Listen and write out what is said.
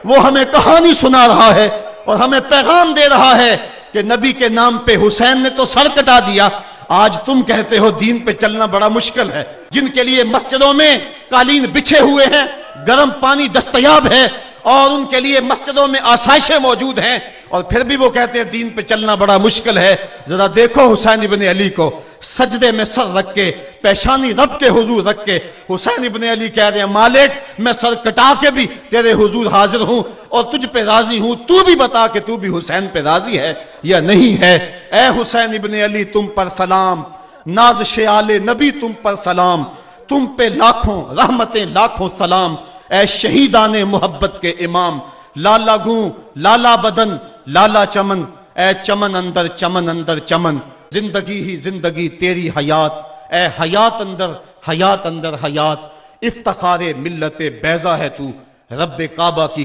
वो हमें कहानी सुना रहा है और हमें पैगाम दे रहा है कि नबी के नाम पे हुसैन ने तो सर कटा दिया, आज तुम कहते हो दीन पे चलना बड़ा मुश्किल है। जिनके लिए मस्जिदों में कालीन बिछे हुए हैं, गर्म पानी दस्तयाब है और उनके लिए मस्जिदों में आसाइशें मौजूद हैं, और फिर भी वो कहते हैं दीन पे चलना बड़ा मुश्किल है। जरा देखो हुसैन इब्ने अली को, सजदे में सर रख के, पेशानी रब के हुजूर रख के हुसैन इब्ने अली कह रहे हैं मालिक मैं सर कटा के भी तेरे हुजूर हाजिर हूं और तुझ पे राजी हूं, तू भी बता कि तू भी हुसैन पे राजी है या नहीं है। ए हुसैन इब्ने अली तुम पर सलाम, नाज़ आले नबी तुम पर सलाम, तुम पे लाखों रहमतें लाखों सलाम। ए शहीदाने मोहब्बत के इमाम, लाला गूं लाला बदन लाला चमन, ए चमन अंदर चमन, जिंदगी ही जिंदगी तेरी हयात, ए हयात अंदर हयात, इफ्तिखारे मिल्लते बैजा है तू, रब्बे काबा की